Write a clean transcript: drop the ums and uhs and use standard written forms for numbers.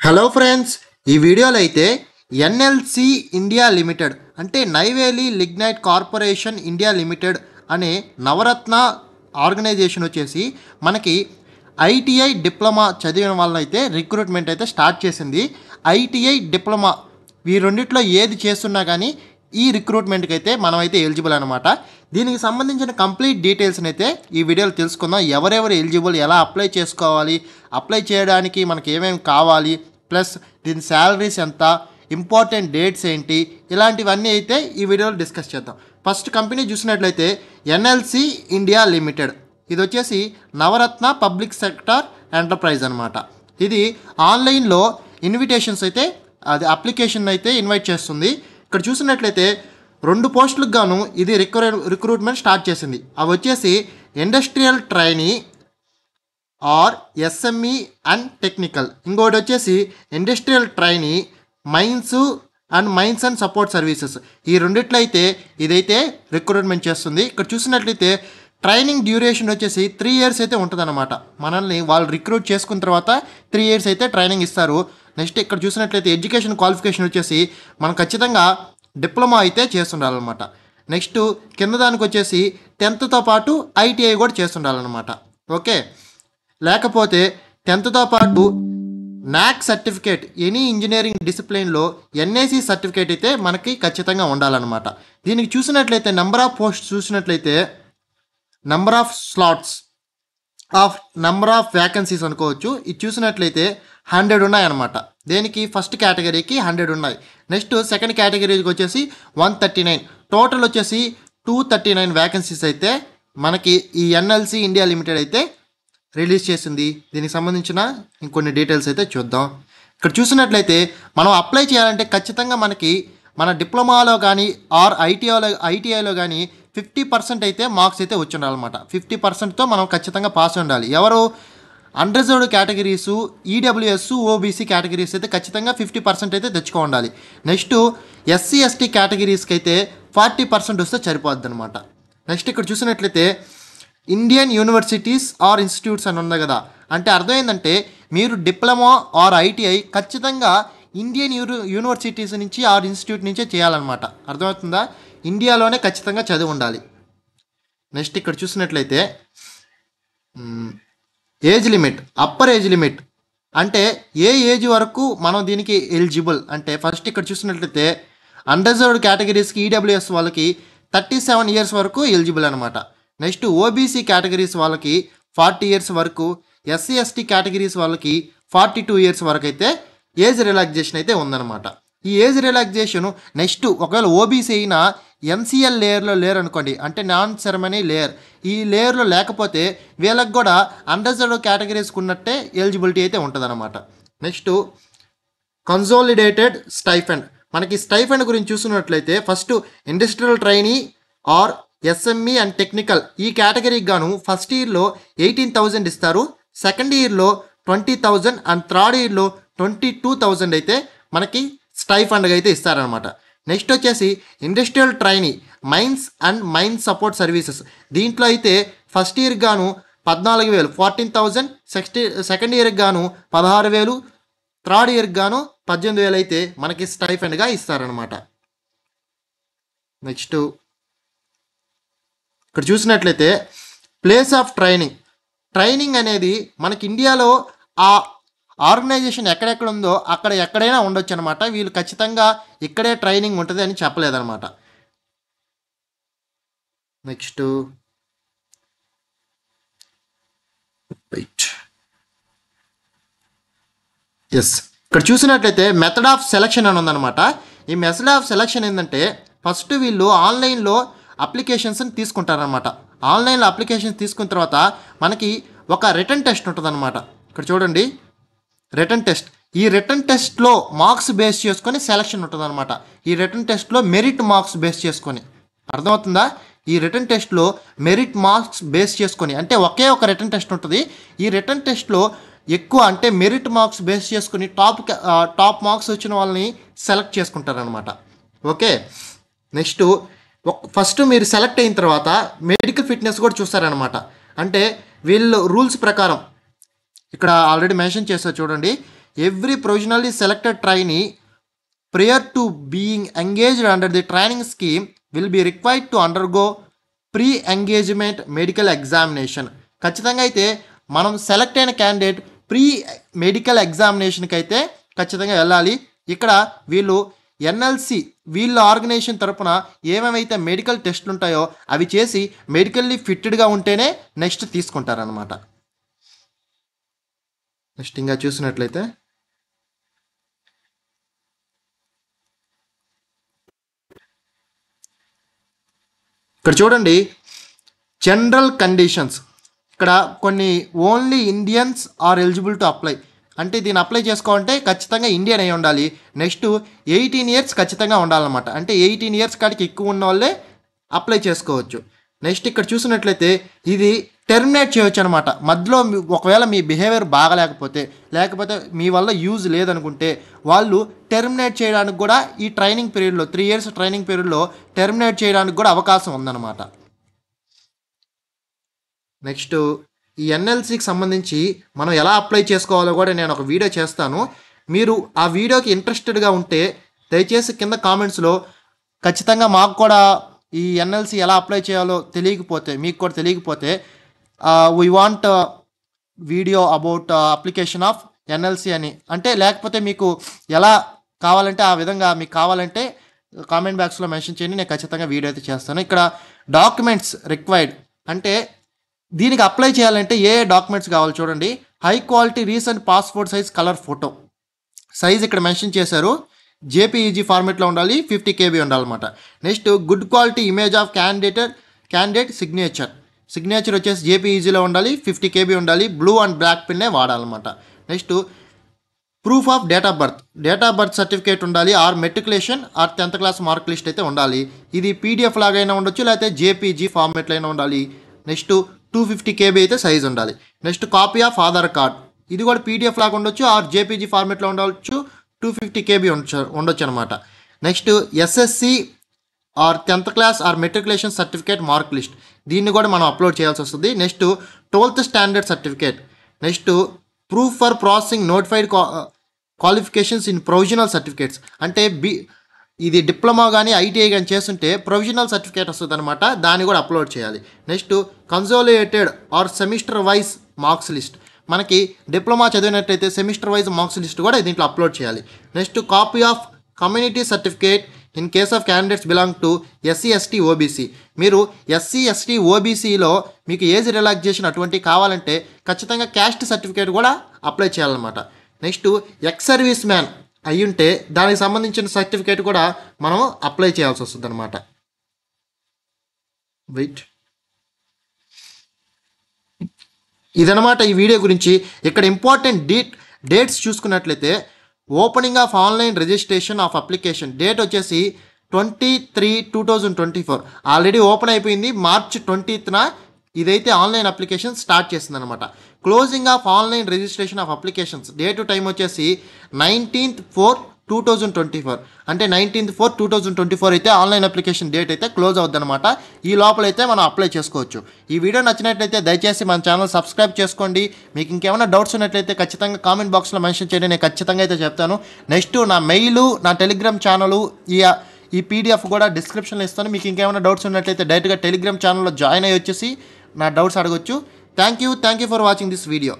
Hello friends, ఈ వీడియోలో అయితే ఎన్ఎల్సి ఇండియా లిమిటెడ్ అంటే Neyveli lignite corporation India limited అనే నవరత్న ఆర్గనైజేషన్ వచ్చేసి మనకి ఐటీఐ డిప్లొమా చదివిన వాళ్ళైతే రిక్రూట్మెంట్ అయితే స్టార్ట్ చేసింది. ఐటీఐ డిప్లొమా ఈ రెండిట్లో ఏది చేస్తున్నా కానీ ఈ రిక్రూట్మెంట్కి అయితే మనమైతే ఎలిజిబుల్ అనమాట. దీనికి సంబంధించిన కంప్లీట్ డీటెయిల్స్ని అయితే ఈ వీడియోలో తెలుసుకుందాం. ఎవరెవరు ఎలిజిబుల్, ఎలా అప్లై చేసుకోవాలి, అప్లై చేయడానికి మనకి ఏమేమి కావాలి, ప్లస్ దీని శాలరీస్ ఎంత, ఇంపార్టెంట్ డేట్స్ ఏంటి, ఇలాంటివన్నీ అయితే ఈ వీడియోలో డిస్కస్ చేద్దాం. ఫస్ట్ కంపెనీ చూసినట్లయితే ఎన్ఎల్సి ఇండియా లిమిటెడ్. ఇది వచ్చేసి నవరత్న పబ్లిక్ సెక్టార్ ఎంటర్ప్రైజ్ అనమాట. ఇది ఆన్లైన్లో ఇన్విటేషన్స్ అయితే అది అప్లికేషన్ అయితే ఇన్వైట్ చేస్తుంది. ఇక్కడ చూసినట్లయితే 2 పోస్టులకు గాను ఇది రిక్రూట్మెంట్ స్టార్ట్ చేసింది. అవి వచ్చేసి industrial trainee or SME and technical. ఇంకోటి వచ్చేసి industrial trainee mines and support services. ఈ రెండిట్లో అయితే ఇదైతే రిక్రూట్మెంట్ చేస్తుంది. ఇక్కడ చూసినట్లయితే ట్రైనింగ్ డ్యూరేషన్ వచ్చేసి 3 years అయితే ఉంటుందన్నమాట. మనల్ని వాళ్ళు రిక్రూట్ చేసుకున్న తర్వాత 3 years అయితే ట్రైనింగ్ ఇస్తారు. నెక్స్ట్ ఇక్కడ చూసినట్లయితే ఎడ్యుకేషన్ క్వాలిఫికేషన్ వచ్చేసి మనం ఖచ్చితంగా డిప్లొమా అయితే చేస్తుండాలన్నమాట. నెక్స్ట్ కింద దానికి వచ్చేసి 10th పాటు ఐటీఐ కూడా చేస్తుండాలన్నమాట. ఓకే, లేకపోతే 10th పాటు నాక్ సర్టిఫికేట్ ఎనీ ఇంజనీరింగ్ డిసిప్లిన్లో ఎన్ఏసి సర్టిఫికేట్ అయితే మనకి ఖచ్చితంగా ఉండాలన్నమాట. దీనికి చూసినట్లయితే నెంబర్ ఆఫ్ పోస్ట్ చూసినట్లయితే number of slots number of vacancies అనుకోవచ్చు. ఇది చూసినట్లయితే 100 ఉన్నాయన్నమాట. దేనికి ఫస్ట్ కేటగిరీకి 100 ఉన్నాయి. నెక్స్ట్ సెకండ్ కేటగిరీకి వచ్చేసి 139. టోటల్ వచ్చేసి 239 వ్యాకెన్సీస్ అయితే మనకి ఈ ఎన్ఎల్సి ఇండియా లిమిటెడ్ అయితే రిలీజ్ చేసింది. దీనికి సంబంధించిన ఇంకొన్ని డీటెయిల్స్ అయితే చూద్దాం. ఇక్కడ చూసినట్లయితే మనం అప్లై చేయాలంటే ఖచ్చితంగా మనకి మన డిప్లొమాలో కానీ ఆర్ ఐటీఐలో కానీ 50% అయితే మార్క్స్ అయితే వచ్చి ఉండాలన్నమాట. 50%తో మనం ఖచ్చితంగా పాస్ ఉండాలి. ఎవరు అన్రిజర్వ్డ్ కేటగిరీసు, ఈడబ్ల్యూఎస్, ఓబీసీ కేటగిరీస్ అయితే ఖచ్చితంగా 50% అయితే తెచ్చుకో ఉండాలి. నెక్స్ట్ ఎస్సీ ఎస్టీ కేటగిరీస్కి అయితే 40% వస్తే సరిపోద్ది అనమాట. నెక్స్ట్ ఇక్కడ చూసినట్లయితే ఇండియన్ యూనివర్సిటీస్ ఆర్ ఇన్స్టిట్యూట్స్ అని ఉంది కదా, అంటే అర్థం ఏంటంటే మీరు డిప్లొమా ఆర్ ఐటీఐ ఖచ్చితంగా ఇండియన్ యూనివర్సిటీస్ నుంచి ఆర్ ఇన్స్టిట్యూట్ నుంచే చేయాలన్నమాట. అర్థమవుతుందా? ఇండియాలోనే ఖచ్చితంగా చదివి ఉండాలి. నెక్స్ట్ ఇక్కడ చూసినట్లయితే age limit, upper age limit అంటే ఏ ఏజ్ వరకు మనం దీనికి ఎలిజిబుల్ అంటే ఫస్ట్ ఇక్కడ చూసినట్లయితే అన్రిజర్వ్డ్ కేటగిరీస్కి ఈడబ్ల్యూఎస్ వాళ్ళకి 37 years వరకు ఎలిజిబుల్ అనమాట. నెక్స్ట్ ఓబీసీ కేటగిరీస్ వాళ్ళకి 40 years వరకు, ఎస్సీ ఎస్టీ కేటగిరీస్ వాళ్ళకి 42 years వరకు అయితే ఏజ్ రిలాక్సేషన్ అయితే ఉందన్నమాట. ఈ ఏజ్ రిలాక్సేషన్ నెక్స్ట్ ఒకవేళ ఓబీసీ అయినా ఎన్సీఎల్ లేయర్లో లేరు అనుకోండి, అంటే నాన్ సెరమనీ లేయర్, ఈ లేయర్లో లేకపోతే వీళ్ళకి కూడా అన్రిజర్వ్డ్ కేటగిరీస్కి ఉన్నట్టే ఎలిజిబిలిటీ అయితే ఉంటుందన్నమాట. Next consolidated stipend. మనకి స్టైఫండ్ గురించి చూసినట్లయితే first industrial trainee or SME and technical ఈ కేటగిరీకి గాను ఫస్ట్ ఇయర్లో 18,000 ఇస్తారు, సెకండ్ ఇయర్లో 20,000 అండ్ థర్డ్ ఇయర్లో 22,000 అయితే మనకి స్టైఫండ్గా అయితే ఇస్తారనమాట. నెక్స్ట్ వచ్చేసి industrial trainee mines support services. దీంట్లో అయితే ఫస్ట్ ఇయర్కి గాను 14,000 14,000, సెకండ్ ఇయర్కి గాను 16,000, థర్డ్ ఇయర్కి గాను 18,000 అయితే మనకి స్టైఫండ్గా ఇస్తారనమాట. నెక్స్ట్ ఇక్కడ చూసినట్లయితే ప్లేస్ ఆఫ్ ట్రైనింగ్ అనేది మనకి ఇండియాలో ఆ ఆర్గనైజేషన్ ఎక్కడెక్కడ ఉందో అక్కడ ఎక్కడైనా ఉండొచ్చు అనమాట. వీళ్ళు ఖచ్చితంగా ఇక్కడే ట్రైనింగ్ ఉంటుంది అని చెప్పలేదన్నమాట. నెక్స్ట్ ఇక్కడ చూసినట్లయితే మెథడ్ ఆఫ్ సెలక్షన్ అని ఉందన్నమాట. ఈ మెథడ్ ఆఫ్ సెలక్షన్ ఏంటంటే ఫస్ట్ వీళ్ళు ఆన్లైన్లో అప్లికేషన్స్ని తీసుకుంటారనమాట. ఆన్లైన్లో అప్లికేషన్స్ తీసుకున్న తర్వాత మనకి ఒక రిటర్న్ టెస్ట్ ఉంటుందన్నమాట. ఇక్కడ చూడండి రిటర్న్ టెస్ట్. ఈ రిటర్న్ టెస్ట్లో మార్క్స్ బేస్ చేసుకొని సెలక్షన్ ఉంటుందన్నమాట. ఈ రిటర్న్ టెస్ట్లో మెరిట్ మార్క్స్ బేస్ చేసుకొని, అర్థమవుతుందా? ఈ రిటర్న్ టెస్ట్లో మెరిట్ మార్క్స్ బేస్ చేసుకొని అంటే ఒకే ఒక రిటర్న్ టెస్ట్ ఉంటుంది. ఈ రిటర్న్ టెస్ట్లో ఎక్కువ అంటే మెరిట్ మార్క్స్ బేస్ చేసుకుని టాప్ మార్క్స్ వచ్చిన వాళ్ళని సెలెక్ట్ చేసుకుంటారనమాట. ఓకే, నెక్స్ట్ ఫస్ట్ మీరు సెలెక్ట్ అయిన తర్వాత మెడికల్ ఫిట్నెస్ కూడా చూస్తారనమాట. అంటే వీళ్ళు రూల్స్ ప్రకారం ఇక్కడ ఆల్రెడీ మెన్షన్ చేస్తారు చూడండి, every provisionally selected trainee prior to being engaged under the training scheme will be required to undergo pre-engagement medical examination. ఖచ్చితంగా అయితే మనం సెలెక్ట్ అయిన క్యాండిడేట్ ప్రీ మెడికల్ ఎగ్జామినేషన్కి అయితే ఖచ్చితంగా వెళ్ళాలి. ఇక్కడ వీళ్ళు ఎన్ఎల్సి వీళ్ళ ఆర్గనైజేషన్ తరపున ఏమేమైతే మెడికల్ టెస్ట్లు ఉంటాయో అవి చేసి మెడికల్లీ ఫిట్టెడ్గా ఉంటేనే నెక్స్ట్ తీసుకుంటారనమాట. నెక్స్ట్ ఇంకా చూసినట్లయితే ఇక్కడ చూడండి, జనరల్ కండిషన్స్. ఇక్కడ కొన్ని only Indians are eligible to apply, అంటే దీన్ని అప్లై చేసుకోవాలంటే ఖచ్చితంగా ఇండియన్ అయి ఉండాలి. నెక్స్ట్ 18 years ఖచ్చితంగా ఉండాలన్నమాట, అంటే 18 years కాడికి ఎక్కువ ఉన్న వాళ్ళే అప్లై చేసుకోవచ్చు. నెక్స్ట్ ఇక్కడ చూసినట్లయితే ఇది టెర్మినేట్ చేయొచ్చు అనమాట. మధ్యలో ఒకవేళ మీ బిహేవియర్ బాగలేకపోతే లేకపోతే మీ వల్ల యూజ్ లేదనుకుంటే వాళ్ళు టెర్మినేట్ చేయడానికి కూడా ఈ ట్రైనింగ్ పీరియడ్లో 3 years ట్రైనింగ్ పీరియడ్లో టెర్మినేట్ చేయడానికి కూడా అవకాశం ఉందన్నమాట. నెక్స్ట్ ఈ ఎన్ఎల్సికి సంబంధించి మనం ఎలా అప్లై చేసుకోవాలో కూడా నేను ఒక వీడియో చేస్తాను. మీరు ఆ వీడియోకి ఇంట్రెస్టెడ్గా ఉంటే దయచేసి కింద కామెంట్స్లో ఖచ్చితంగా మాకు కూడా ఈ ఎన్ఎల్సి ఎలా అప్లై చేయాలో తెలియకపోతే, మీకు కూడా తెలియకపోతే we want video about application of NLC అని, అంటే లేకపోతే మీకు ఎలా కావాలంటే ఆ విధంగా మీకు కావాలంటే కామెంట్ బాక్స్లో మెన్షన్ చేయండి, నేను ఖచ్చితంగా వీడియో అయితే చేస్తాను. ఇక్కడ డాక్యుమెంట్స్ రిక్వైర్డ్, అంటే దీనికి అప్లై చేయాలంటే ఏ డాక్యుమెంట్స్ కావాలి చూడండి. High quality recent passport size colour photo size ఇక్కడ మెన్షన్ చేశారు. జేపీఈజీ ఫార్మేట్లో ఉండాలి, 50 KB ఉండాలన్నమాట. Next good quality image of candidate signature వచ్చేసి జేపీఈజీలో ఉండాలి, 50 KB ఉండాలి, బ్లూ అండ్ బ్లాక్ పెన్నే వాడాలన్నమాట. Next proof of date of birth certificate ఉండాలి, or matriculation or 10th class mark list అయితే ఉండాలి. ఇది పీడిఎఫ్ లాగైనా ఉండొచ్చు, లేకపోతే జేపీజీ ఫార్మేట్లో అయినా ఉండాలి. నెక్స్ట్ 250 KB అయితే సైజ్ ఉండాలి. Next copy of Aadhaar card, ఇది కూడా పీడిఎఫ్ లాగా ఉండొచ్చు ఆర్ జేపీజీ ఫార్మేట్లో ఉండవచ్చు, 250 KB ఉండొచ్చు అనమాట. Next SSC or 10th class or matriculation certificate mark list, దీన్ని కూడా మనం అప్లోడ్ చేయాల్సి వస్తుంది. Next 12th standard certificate. Next proof for processing notified qualifications in provisional certificates, అంటే ఇది డిప్లొమా కానీ ఐటీఐ కానీ చేస్తుంటే ప్రొవిజనల్ సర్టిఫికేట్ వస్తుంది అనమాట, దాన్ని కూడా అప్లోడ్ చేయాలి. Next consolidated or semester wise marks list, మనకి డిప్లొమా చదివినట్టయితే సెమిస్టర్ వైజ్ మార్క్స్ లిస్ట్ కూడా దీంట్లో అప్లోడ్ చేయాలి. Next copy of community certificate in case of candidates belong to SC ST OBC, మీరు ఎస్సీ ఎస్టీ ఓబీసీలో మీకు ఏజ్ రిలాక్సేషన్ అటువంటి కావాలంటే ఖచ్చితంగా క్యాస్ట్ సర్టిఫికేట్ కూడా అప్లై చేయాలన్నమాట. నెక్స్ట్ ఎక్స్ సర్వీస్ మ్యాన్ అయ్యుంటే దానికి సంబంధించిన సర్టిఫికేట్ కూడా మనం అప్లై చేయాల్సి వస్తుంది అనమాట. ఇదనమాట ఈ వీడియో గురించి. ఇక్కడ ఇంపార్టెంట్ డేట్స్ చూసుకున్నట్లయితే opening of online registration of application date వచ్చేసి 23/2024 ఆల్రెడీ ఓపెన్ అయిపోయింది. March 20th ఇదైతే ఆన్లైన్ అప్లికేషన్ స్టార్ట్ చేస్తుంది అనమాట. Closing of online registration of applications date time వచ్చేసి 19/4/2024, అంటే 19/4/2024 అయితే ఆన్లైన్ అప్లికేషన్ డేట్ అయితే క్లోజ్ అవుద్ది అనమాట. ఈ లోపలైతే మనం అప్లై చేసుకోవచ్చు. ఈ వీడియో నచ్చినట్లయితే దయచేసి మన ఛానల్ సబ్స్క్రైబ్ చేసుకోండి. మీకు ఇంకేమైనా డౌట్స్ ఉన్నట్లయితే ఖచ్చితంగా కామెంట్ బాక్స్లో మెన్షన్ చేయండి, నేను ఖచ్చితంగా అయితే చెప్తాను. నెక్స్ట్ నా మెయిలు, నా టెలిగ్రామ్ ఛానలు, ఈ పీడిఎఫ్ కూడా డిస్క్రిప్షన్లో ఇస్తాను. మీకు ఇంకేమైనా డౌట్స్ ఉన్నట్లయితే డైరెక్ట్గా టెలిగ్రామ్ ఛానల్లో జాయిన్ అయ్యి వచ్చేసి నా డౌట్స్ అడగొచ్చు. Thank you for watching this video.